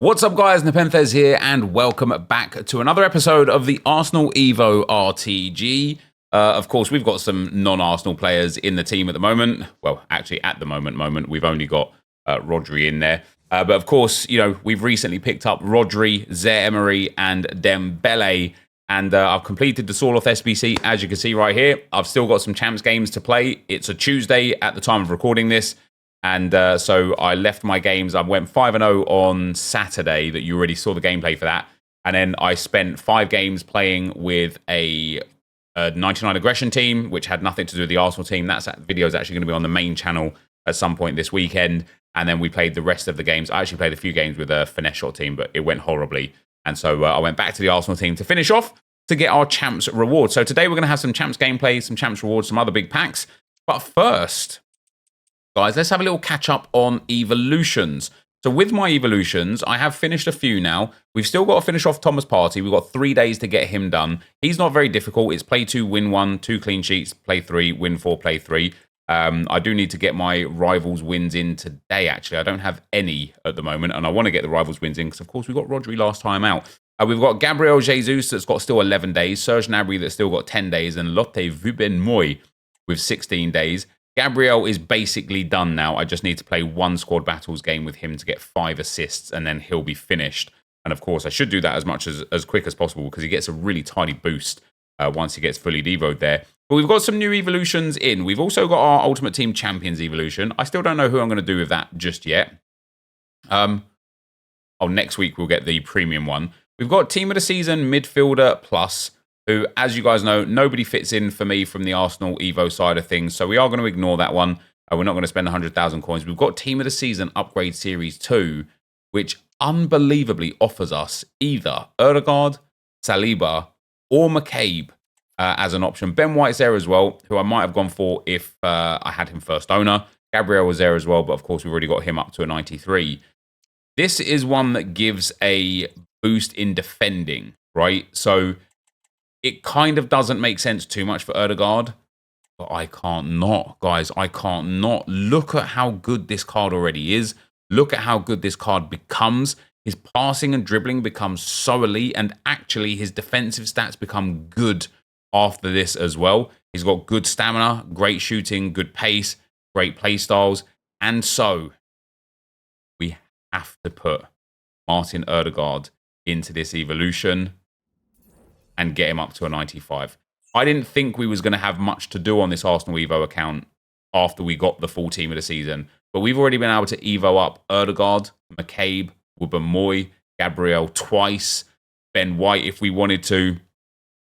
What's up, guys? NepentheZ here, and welcome back to another episode of the Arsenal Evo RTG. Of course, we've got some non-Arsenal players in the team at the moment. Well, actually, at the moment, we've only got Rodri in there. But of course, you know, we've recently picked up Rodri, Zaire-Emery, and Dembele. And I've completed the Sawloth SBC, as you can see right here. I've still got some Champs games to play. It's a Tuesday at the time of recording this. And so I left my games. I went 5-0 on Saturday, that you already saw the gameplay for that. And then I spent 5 games playing with a 99 aggression team, which had nothing to do with the Arsenal team. That video is actually going to be on the main channel at some point this weekend. And then we played the rest of the games. I actually played a few games with a Finesse shot team, but it went horribly. And so I went back to the Arsenal team to finish off to get our Champs rewards. So today we're going to have some Champs gameplay, some Champs rewards, some other big packs. But first, guys, let's have a little catch up on evolutions. So with my evolutions, I have finished a few now. We've still got to finish off Thomas Partey. We've got 3 days to get him done. He's not very difficult. It's play 2, win 1, 2 clean sheets, play 3, win 4, play 3. I do need to get my rivals wins in today, actually. I don't have any at the moment, and I want to get the rivals wins in because, of course, we got Rodri last time out. We've got Gabriel Jesus that's got still 11 days, Serge Gnabry that's still got 10 days, and Lotte Vubenmoy with 16 days. Gabriel is basically done now. I just need to play 1 squad battles game with him to get 5 assists, and then he'll be finished. And of course, I should do that as quick as possible because he gets a really tiny boost once he gets fully devoed there. But we've got some new evolutions in. We've also got our Ultimate Team Champions evolution. I still don't know who I'm going to do with that just yet. Next week we'll get the premium one. We've got Team of the Season Midfielder Plus, who, as you guys know, nobody fits in for me from the Arsenal Evo side of things. So we are going to ignore that one. We're not going to spend 100,000 coins. We've got Team of the Season Upgrade Series 2, which unbelievably offers us either Ødegaard, Saliba, or McCabe as an option. Ben White's there as well, who I might have gone for if I had him first owner. Gabriel was there as well, but of course we've already got him up to a 93. This is one that gives a boost in defending, right? So it kind of doesn't make sense too much for Ødegaard, but I can't not, guys. I can't not. Look at how good this card already is. Look at how good this card becomes. His passing and dribbling becomes so elite, and actually his defensive stats become good after this as well. He's got good stamina, great shooting, good pace, great play styles, and so we have to put Martin Ødegaard into this evolution and get him up to a 95. I didn't think we was going to have much to do on this Arsenal Evo account after we got the full team of the season, but we've already been able to Evo up Ødegaard, McCabe, Wubermoy, Gabriel twice, Ben White if we wanted to,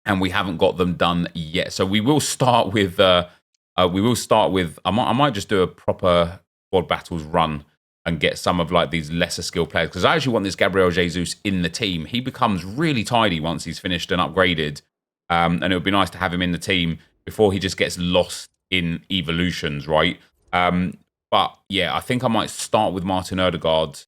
and we haven't got them done yet. So we will start with I might just do a proper squad battles run and get some of like these lesser skilled players, because I actually want this Gabriel Jesus in the team. He becomes really tidy once he's finished and upgraded, and it would be nice to have him in the team before he just gets lost in evolutions, right? But yeah, I think I might start with Martin Ødegaard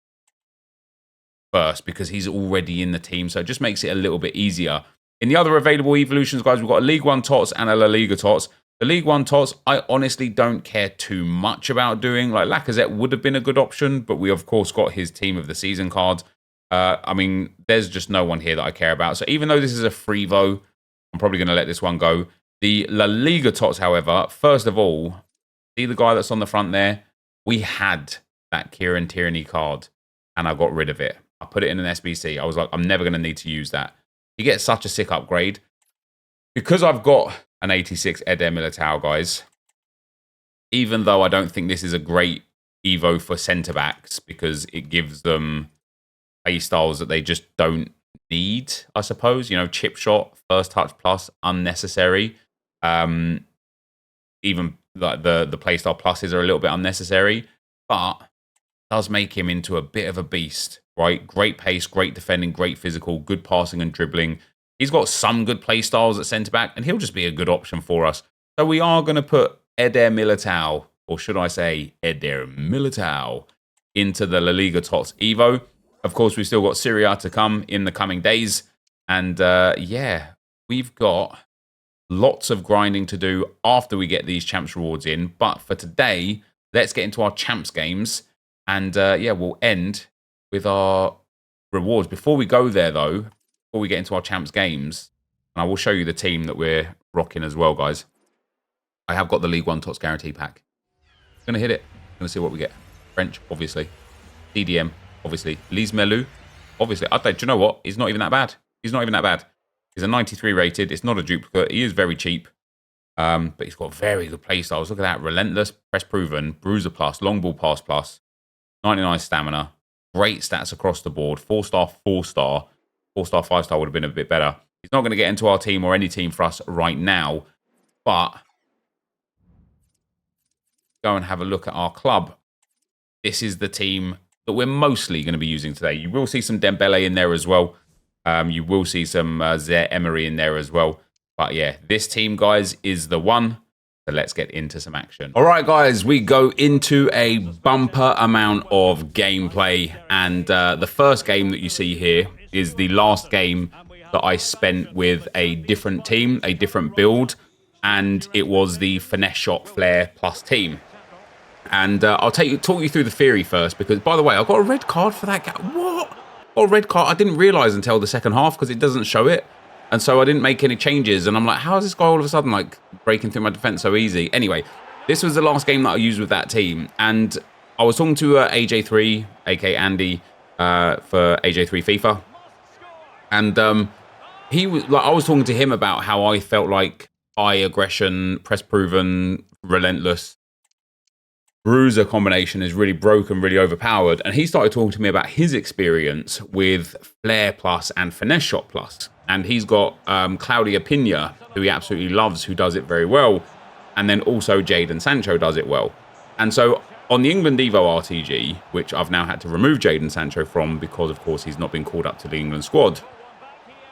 first because he's already in the team, so it just makes it a little bit easier. In the other available evolutions, guys, we've got a League 1 Tots and a La Liga Tots. The League 1 Tots, I honestly don't care too much about doing. Like, Lacazette would have been a good option, but we, of course, got his Team of the Season card. I mean, there's just no one here that I care about. So even though this is a free vote, I'm probably going to let this one go. The La Liga Tots, however, first of all, see the guy that's on the front there? We had that Kieran Tierney card, and I got rid of it. I put it in an SBC. I was like, I'm never going to need to use that. He gets such a sick upgrade. Because I've got an 86 Eder Militao, guys, even though I don't think this is a great Evo for centre-backs because it gives them play styles that they just don't need, I suppose. You know, chip shot, first touch plus, unnecessary. Even like the playstyle pluses are a little bit unnecessary, but it does make him into a bit of a beast, right? Great pace, great defending, great physical, good passing and dribbling. He's got some good play styles at centre-back, and he'll just be a good option for us. So we are going to put Eder Militao, or should I say Eder Militao, into the La Liga Tots Evo. Of course, we've still got Serie A to come in the coming days. And yeah, we've got lots of grinding to do after we get these Champs rewards in. But for today, let's get into our Champs games. And yeah, we'll end with our rewards. Before we go there, though, before we get into our champs games, and I will show you the team that we're rocking as well, guys. I have got the League One Tots Guarantee Pack. Going to hit it. Going to see what we get. French, obviously. CDM, obviously. Lise Melu, obviously. Do you know what? He's not even that bad. He's not even that bad. He's a 93 rated. It's not a duplicate. He is very cheap. But he's got very good play styles. Look at that. Relentless, press proven, bruiser plus, long ball pass plus, 99 stamina. Great stats across the board. 4-star, 4-star. 4-star, 5-star would have been a bit better. He's not going to get into our team or any team for us right now. But go and have a look at our club. This is the team that we're mostly going to be using today. You will see some Dembele in there as well. You will see some Zaire-Emery in there as well. But yeah, this team, guys, is the one. So let's get into some action. All right, guys, we go into a bumper amount of gameplay. And the first game that you see here is the last game that I spent with a different team, a different build. And it was the Finesse Shot Flair Plus team. And I'll talk you through the theory first. Because, by the way, I got a red card for that guy. What? Got a red card? I didn't realise until the second half because it doesn't show it. And so I didn't make any changes. And I'm like, how is this guy all of a sudden like breaking through my defense so easy? Anyway, this was the last game that I used with that team. And I was talking to AJ3, aka Andy, for AJ3 FIFA. And he was like, I was talking to him about how I felt like high aggression, press proven, relentless bruiser combination is really broken, really overpowered. And he started talking to me about his experience with Flair Plus and Finesse Shot Plus. And he's got Claudia Pina, who he absolutely loves, who does it very well. And then also Jadon Sancho does it well. And so on the England Evo RTG, which I've now had to remove Jadon Sancho from because, of course, he's not been called up to the England squad.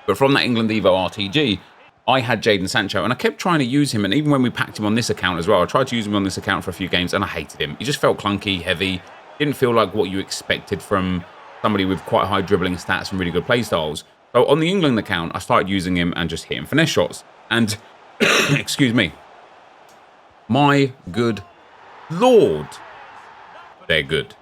But from that England Evo RTG, I had Jadon Sancho, and I kept trying to use him. And even when we packed him on this account as well, I tried to use him on this account for a few games, and I hated him. He just felt clunky, heavy. Didn't feel like what you expected from somebody with quite high dribbling stats and really good play styles. So on the England account, I started using him and just hitting finesse shots. And, excuse me, my good Lord, they're good.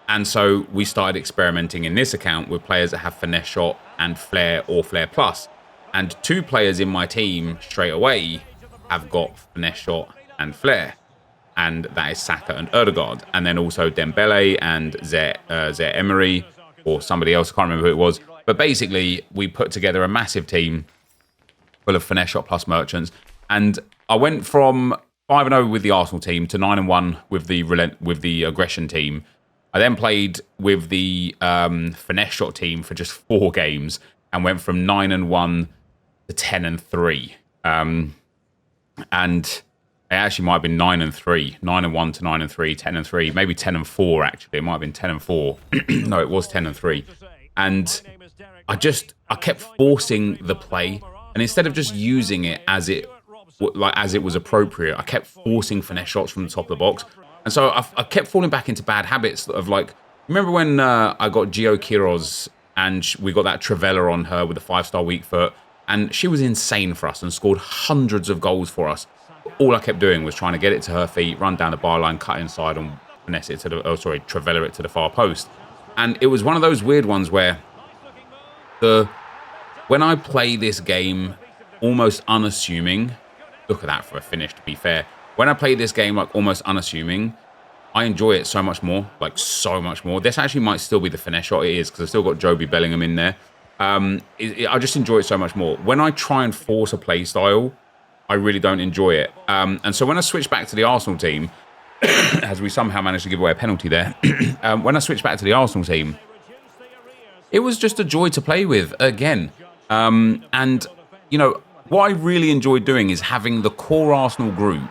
And so we started experimenting in this account with players that have finesse shot and Flair or Flair Plus. And 2 players in my team straight away have got finesse shot and Flair. And that is Saka and Ødegaard. And then also Dembele and Zaire-Emery or somebody else. I can't remember who it was. But basically, we put together a massive team full of Finesse Shot Plus merchants. And I went from 5-0 with the Arsenal team to 9-1 with the aggression team. I then played with the Finesse Shot team for just 4 games and went from 9-1 to 10-3. And it actually might have been 9-3. 9-1 to 9-3, 10-3, maybe 10-4 actually. It might have been 10-4. No, it was 10-3. And I kept forcing the play, and instead of just using it as it was appropriate, I kept forcing finesse shots from the top of the box. And so I kept falling back into bad habits of like, remember when I got Gio Quiroz and we got that Trivela on her with a 5-star weak foot, and she was insane for us and scored hundreds of goals for us. All I kept doing was trying to get it to her feet, run down the byline, cut inside, and finesse it to Trivela it to the far post. And it was one of those weird ones where when I play this game almost unassuming, look at that for a finish, to be fair. When I play this game like almost unassuming, I enjoy it so much more, like so much more. This actually might still be the finesse shot. It is, because I've still got Joby Bellingham in there. I just enjoy it so much more. When I try and force a play style, I really don't enjoy it. And so when I switch back to the Arsenal team, as we somehow managed to give away a penalty there, when I switched back to the Arsenal team, it was just a joy to play with again. And, you know, what I really enjoyed doing is having the core Arsenal group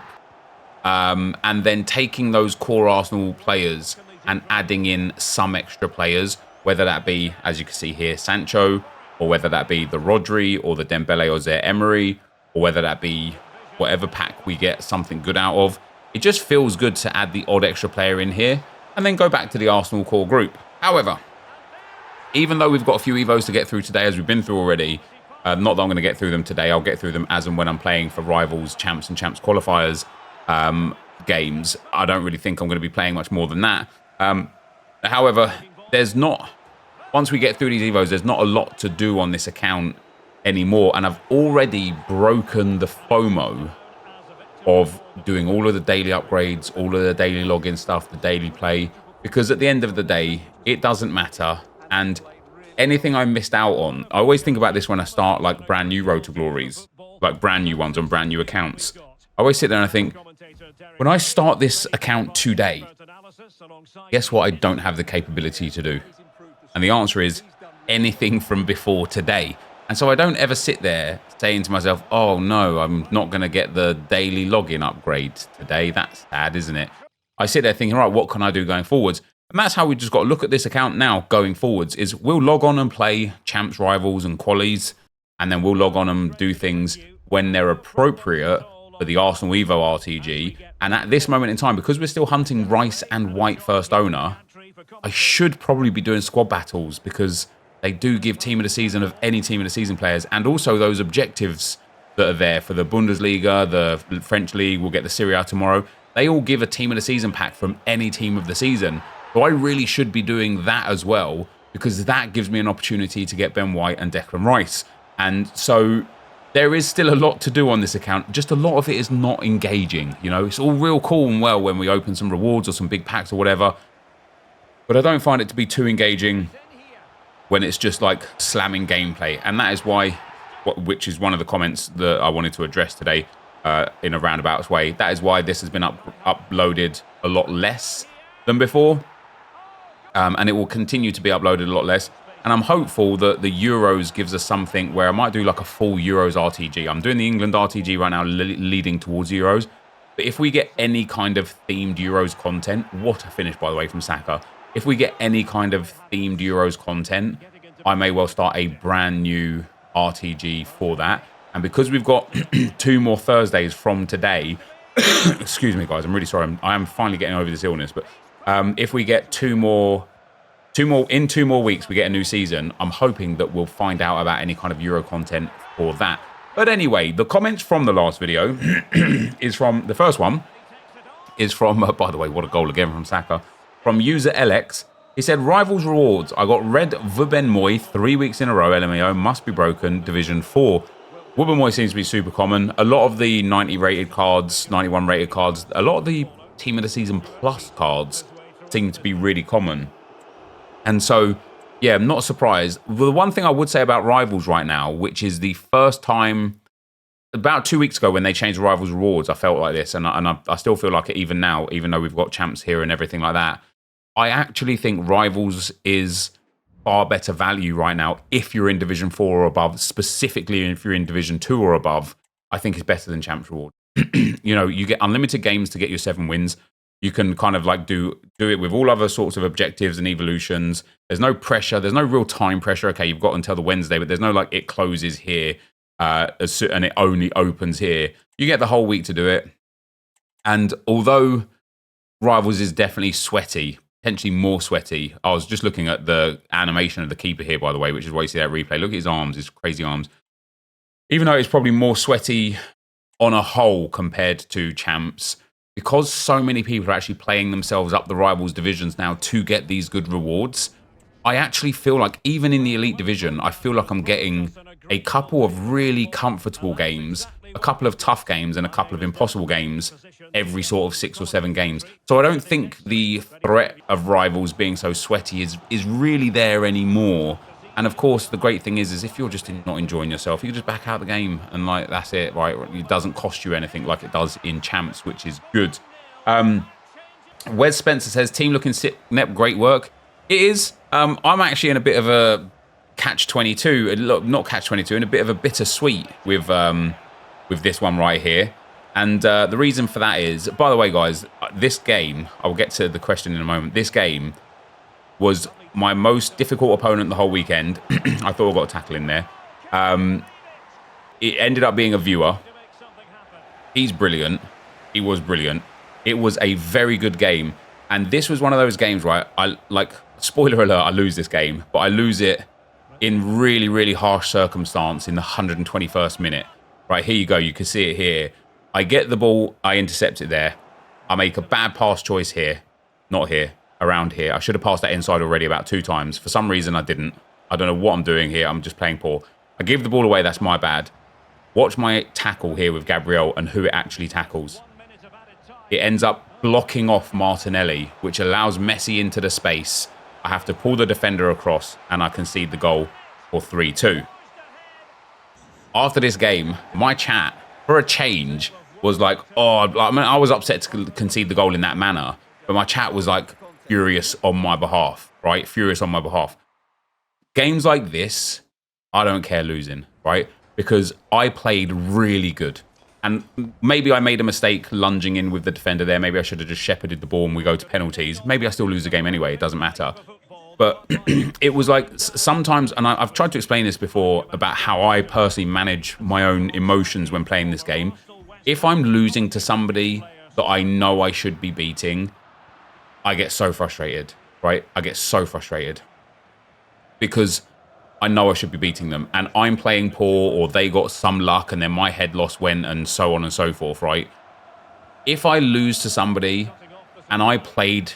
and then taking those core Arsenal players and adding in some extra players, whether that be, as you can see here, Sancho, or whether that be the Rodri or the Dembele or Zaire-Emery, or whether that be whatever pack we get something good out of. It just feels good to add the odd extra player in here and then go back to the Arsenal core group. However, even though we've got a few Evos to get through today, as we've been through already, not that I'm going to get through them today. I'll get through them as and when I'm playing for Rivals, Champs and Champs Qualifiers games. I don't really think I'm going to be playing much more than that. However, there's not once we get through these Evos, there's not a lot to do on this account anymore. And I've already broken the FOMO of doing all of the daily upgrades, all of the daily login stuff, the daily play, because at the end of the day, it doesn't matter. And anything I missed out on, I always think about this when I start like brand new Road to Glories, like brand new ones on brand new accounts. I always sit there and I think, when I start this account today, guess what I don't have the capability to do? And the answer is anything from before today. And so I don't ever sit there saying to myself, oh no, I'm not going to get the daily login upgrade today. That's sad, isn't it? I sit there thinking, right, what can I do going forwards? And that's how we just got to look at this account now going forwards, is we'll log on and play champs, rivals and qualies, and then we'll log on and do things when they're appropriate for the Arsenal Evo RTG. And at this moment in time, because we're still hunting Rice and White first owner, I should probably be doing squad battles, because they do give team of the season of any team of the season players, and also those objectives that are there for the Bundesliga, the French League, we'll get the Serie A tomorrow. They all give a team of the season pack from any team of the season. So I really should be doing that as well, because that gives me an opportunity to get Ben White and Declan Rice. And so there is still a lot to do on this account. Just a lot of it is not engaging. You know, it's all real cool and well when we open some rewards or some big packs or whatever, but I don't find it to be too engaging when it's just like slamming gameplay. And that is why, which is one of the comments that I wanted to address today in a roundabout way, that is why this has been uploaded a lot less than before. And it will continue to be uploaded a lot less. And I'm hopeful that the Euros gives us something where I might do like a full Euros RTG. I'm doing the England RTG right now, leading towards Euros. But if we get any kind of themed Euros content, what a finish, by the way, from Saka. If we get any kind of themed Euros content, I may well start a brand new RTG for that. And because we've got 2 more Thursdays from today, excuse me, guys, I'm really sorry. I am finally getting over this illness. But if we get 2 more weeks, we get a new season. I'm hoping that we'll find out about any kind of Euro content for that. But anyway, the comments from the last video is from, the first one is from, by the way, what a goal again from Saka, from user LX. He said, Rivals rewards. I got red Vubenmoy 3 weeks in a row. LMAO must be broken. Division 4. Vubenmoy seems to be super common. A lot of the 90 rated cards, 91 rated cards, a lot of the Team of the Season Plus cards seem to be really common. And so, yeah, I'm not surprised. The one thing I would say about Rivals right now, which is the first time, about 2 weeks ago when they changed Rivals rewards, I felt like this, and I still feel like it even now, even though we've got champs here and everything like that. I actually think Rivals is far better value right now if you're in Division 4 or above, specifically if you're in Division 2 or above. I think it's better than Champs Reward. You know, you get unlimited games to get your 7 wins. You can kind of like do it with all other sorts of objectives and evolutions. There's no pressure. There's no real time pressure. Okay, you've got until the Wednesday, but there's no like it closes here and it only opens here. You get the whole week to do it. And although Rivals is definitely sweaty, potentially more sweaty. I was just looking at the animation of the keeper here, by the way, which is why you see that replay. Look at his arms, his crazy arms. Even though it's probably more sweaty on a whole compared to champs, because so many people are actually playing themselves up the Rivals divisions now to get these good rewards, I actually feel like even in the Elite Division, I feel like I'm getting a couple of really comfortable games, a couple of tough games, and a couple of impossible games every sort of 6 or 7 games. So I don't think the threat of Rivals being so sweaty is really there anymore. And of course, the great thing is if you're just not enjoying yourself, you can just back out the game and like that's it, right? It doesn't cost you anything like it does in champs, which is good. Wes Spencer says, team looking sick, Nep, great work. It is. I'm actually in a bit of a catch-22, not catch-22, in a bit of a bittersweet with this one right here. And the reason for that is, by the way, guys, this game, I'll get to the question in a moment. This game was my most difficult opponent the whole weekend. I thought I got a tackle in there. It ended up being a viewer. He's brilliant. He was brilliant. It was a very good game. And this was one of those games, right? Spoiler alert, I lose this game, but I lose it in really, really harsh circumstance in the 121st minute. Right, here you go. You can see it here. I get the ball. I intercept it there. I make a bad pass choice here. Not here. around here. I should have passed that inside already about 2 times. For some reason, I didn't. I don't know what I'm doing here. I'm just playing poor. I give the ball away. That's my bad. Watch my tackle here with Gabriel and who it actually tackles. It ends up blocking off Martinelli, which allows Messi into the space. I have to pull the defender across, and I concede the goal for 3-2. After this game, my chat, for a change, was like, oh, I mean, I was upset to concede the goal in that manner, but my chat was like furious on my behalf, right? Furious on my behalf. Games like this, I don't care losing, right? Because I played really good. And maybe I made a mistake lunging in with the defender there. Maybe I should have just shepherded the ball and we go to penalties. Maybe I still lose the game anyway. It doesn't matter. But it was like sometimes, and I've tried to explain this before about how I personally manage my own emotions when playing this game. If I'm losing to somebody that I know I should be beating, I get so frustrated, right? I get so frustrated because I know I should be beating them and I'm playing poor or they got some luck and then my head loss went and so on and so forth, right? If I lose to somebody and I played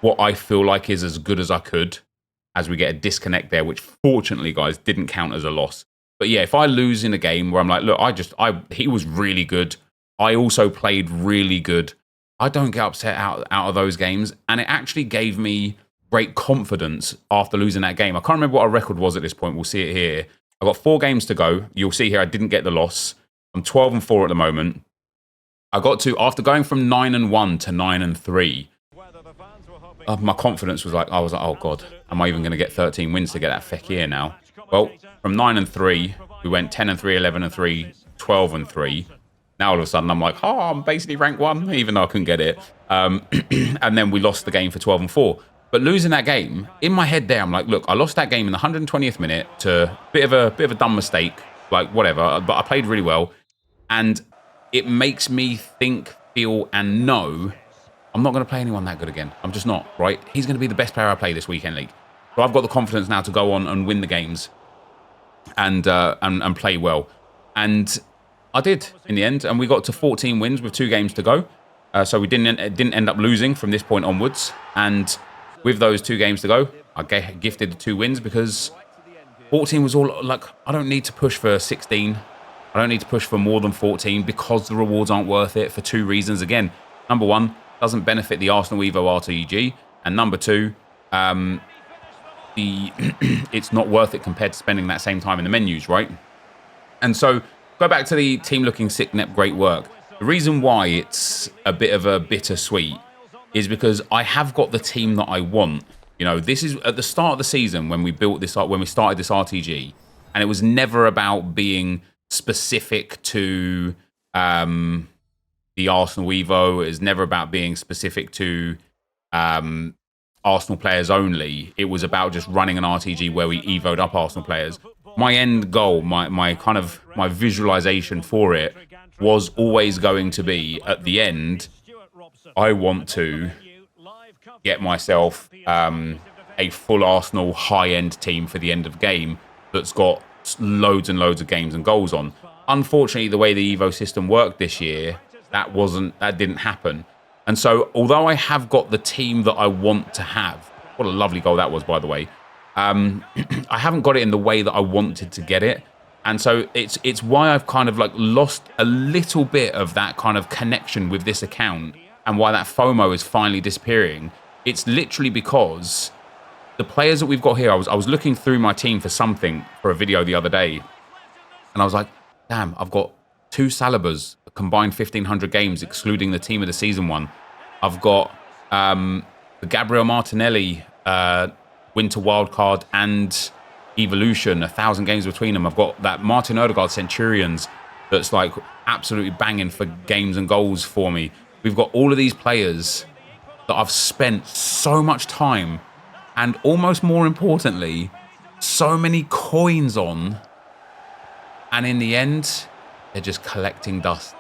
what I feel like is as good as I could, as we get a disconnect there, which fortunately, guys, didn't count as a loss. But yeah, if I lose in a game where I'm like, look, he was really good. I also played really good. I don't get upset out of those games. And it actually gave me great confidence after losing that game. I can't remember what our record was at this point. We'll see it here. I've got 4 games to go. You'll see here I didn't get the loss. I'm 12-4 at the moment. I got to, after going from 9-1 to 9-3, my confidence was like, I was like, oh God, am I even going to get 13 wins to get that feck here now? Well, from 9-3, we went 10-3, 11-3, 12-3. Now all of a sudden I'm like, oh, I'm basically rank 1, even though I couldn't get it. And then we lost the game for 12-4. But losing that game, in my head there, I'm like, look, I lost that game in the 120th minute to a bit of a dumb mistake, like whatever, but I played really well. And it makes me think, feel, and know I'm not going to play anyone that good again. I'm just not, right? He's going to be the best player I play this weekend league. So I've got the confidence now to go on and win the games and play well. And I did in the end, and we got to 14 wins with 2 games to go. So we didn't end up losing from this point onwards. And with those 2 games to go, I gifted the 2 wins because 14 was all like, I don't need to push for 16. I don't need to push for more than 14 because the rewards aren't worth it for 2 reasons. Again, number 1, doesn't benefit the Arsenal Evo RTG. And number 2, it's not worth it compared to spending that same time in the menus, right? And so go back to the team looking sick, Nep, great work. The reason why it's a bit of a bittersweet is because I have got the team that I want. You know, this is at the start of the season when we built this, when we started this RTG, and it was never about being specific to the Arsenal Evo. It was never about being specific to Arsenal players only. It was about just running an RTG where we evoed up Arsenal players. My end goal, my visualization for it was always going to be, at the end, I want to get myself a full Arsenal high-end team for the end of game that's got loads and loads of games and goals on. Unfortunately, the way the Evo system worked this year, that didn't happen. And so, although I have got the team that I want to have, what a lovely goal that was, by the way, I haven't got it in the way that I wanted to get it. And so it's why I've kind of like lost a little bit of that kind of connection with this account and why that FOMO is finally disappearing. It's literally because the players that we've got here, I was looking through my team for something for a video the other day, and I was like, damn, I've got 2 Salibas, combined 1,500 games, excluding the team of the season one. I've got the Gabriel Martinelli Winter Wildcard and Evolution, 1,000 games between them. I've got that Martin Odegaard Centurions that's like absolutely banging for games and goals for me. We've got all of these players that I've spent so much time and almost more importantly, so many coins on. And in the end, they're just collecting dust.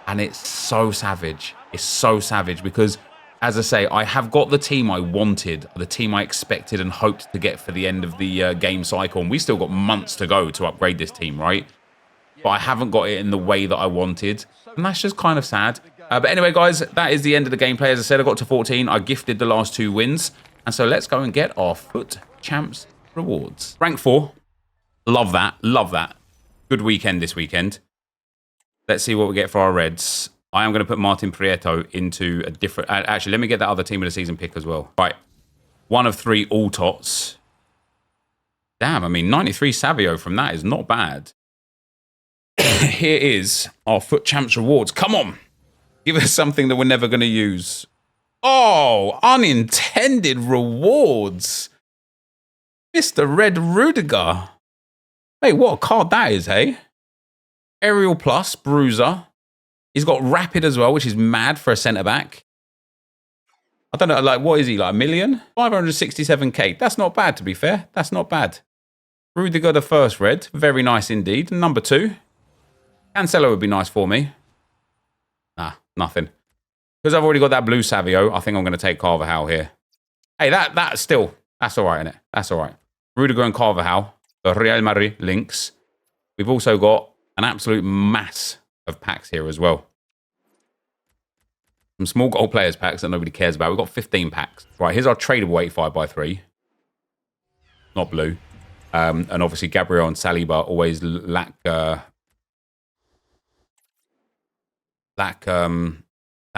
And it's so savage. It's so savage because, as I say, I have got the team I wanted, the team I expected and hoped to get for the end of the game cycle. And we still got months to go to upgrade this team, right? But I haven't got it in the way that I wanted. And that's just kind of sad. But anyway, guys, that is the end of the gameplay. As I said, I got to 14. I gifted the last 2 wins. And so let's go and get our FUT Champs rewards. Rank 4. Love that. Love that. Good weekend this weekend. Let's see what we get for our Reds. I am going to put Martin Prieto into a different... Actually, let me get that other team of the season pick as well. Right. 1 of 3 all tots. Damn, I mean, 93 Savio from that is not bad. Here is our FUT Champs rewards. Come on. Give us something that we're never going to use. Oh, unintended rewards. Mr. Red Rudiger. Hey, what a card that is, hey? Aerial plus, bruiser. He's got rapid as well, which is mad for a centre-back. I don't know, like, what is he, like 1 million? 567k. That's not bad, to be fair. That's not bad. Rudiger, the first red. Very nice indeed. Number 2. Cancelo would be nice for me. Nah, nothing. Because I've already got that blue Savio, I think I'm going to take Carvajal here. Hey, that's all right, isn't it? That's all right. Rudiger and Carvajal, the Real Madrid links. We've also got an absolute mass of packs here as well. Some small goal players packs that nobody cares about. We've got 15 packs. Right, here's our tradable 85x3. Not blue. And obviously Gabriel and Saliba always lack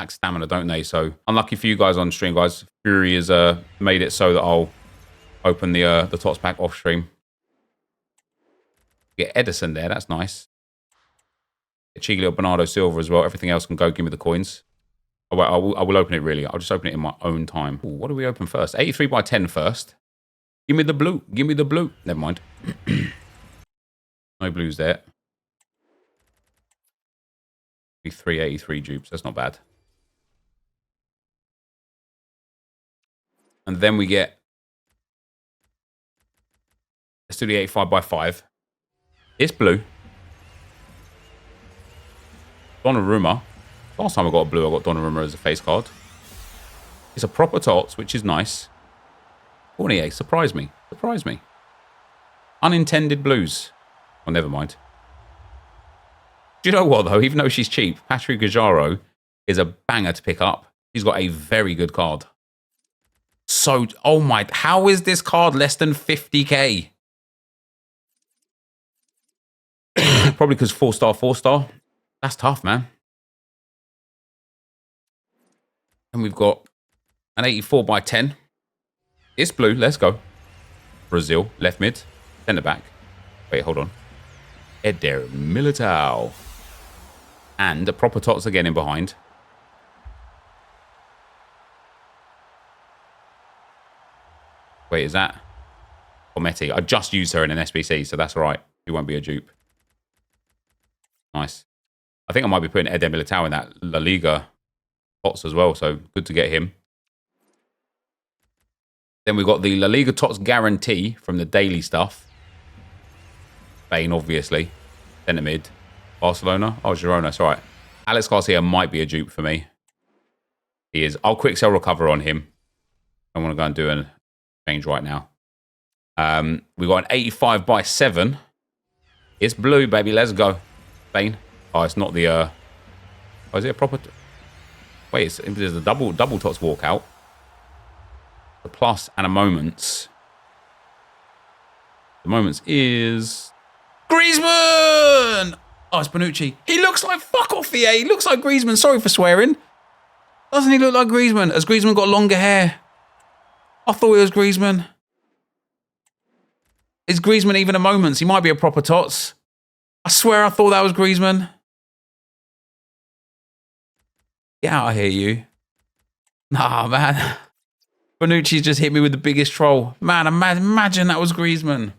stamina, don't they? So unlucky for you guys on stream, guys. Fury has made it so that I'll open the tots pack off stream. Get Edison there, that's nice. Get cheeky little Bernardo Silva as well. Everything else can go. Give me the coins. Oh, wait, I will open it really. I'll just open it in my own time. Ooh, what do we open first? 83x10 first. Give me the blue. Give me the blue. Never mind. No blues there. 383 dupes. That's not bad. And then we get... Let's do the 85x5. It's blue. Donnarumma. Last time I got a blue, I got Donnarumma as a face card. It's a proper tots, which is nice. Fournier, surprise me. Surprise me. Unintended blues. Oh, never mind. Do you know what, though? Even though she's cheap, Patrick Gajaro is a banger to pick up. She's got a very good card. So, oh my... How is this card less than 50k? Probably because 4-star, 4-star. That's tough, man. And we've got an 84x10. It's blue. Let's go. Brazil. Left mid. Centre back. Wait, hold on. Eder Militao. And a proper tots again in behind. Wait, is that Cometti? I just used her in an SBC, so that's all right. She won't be a dupe. Nice. I think I might be putting Eder Militao in that La Liga tots as well, so good to get him. Then we've got the La Liga tots guarantee from the daily stuff. Spain, obviously. Centre mid. Barcelona. Oh, Girona. It's all right. Alex Garcia might be a dupe for me. He is. I'll quick sell recover on him. I want to go and do a change right now. We've got an 85x7. It's blue, baby. Let's go. Spain. Oh, it's not the... Oh, is it a proper... Wait, there's a double tots walkout. A plus and a moments. The moments is... Griezmann! Oh, it's Bonucci. He looks like fuck off, EA. He looks like Griezmann. Sorry for swearing. Doesn't he look like Griezmann? Has Griezmann got longer hair? I thought it was Griezmann. Is Griezmann even a moments? He might be a proper tots. I swear I thought that was Griezmann. Get out of here, you. Nah, man. Bonucci's just hit me with the biggest troll. Man, imagine that was Griezmann.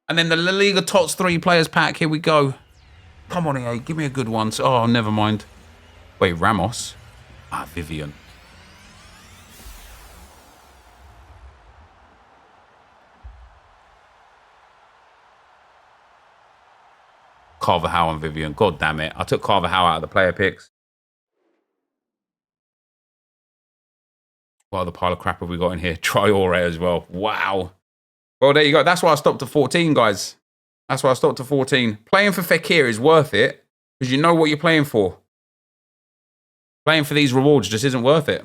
And then the La Liga tots 3 players pack. Here we go. Come on, EA. Give me a good one. Oh, never mind. Wait, Ramos. Ah, Vivian. Carvajal and Vivian. God damn it. I took Carvajal out of the player picks. What other pile of crap have we got in here? Traore as well. Wow. Well, there you go. That's why I stopped at 14, guys. That's why I stopped at 14. Playing for Fekir is worth it because you know what you're playing for. Playing for these rewards just isn't worth it.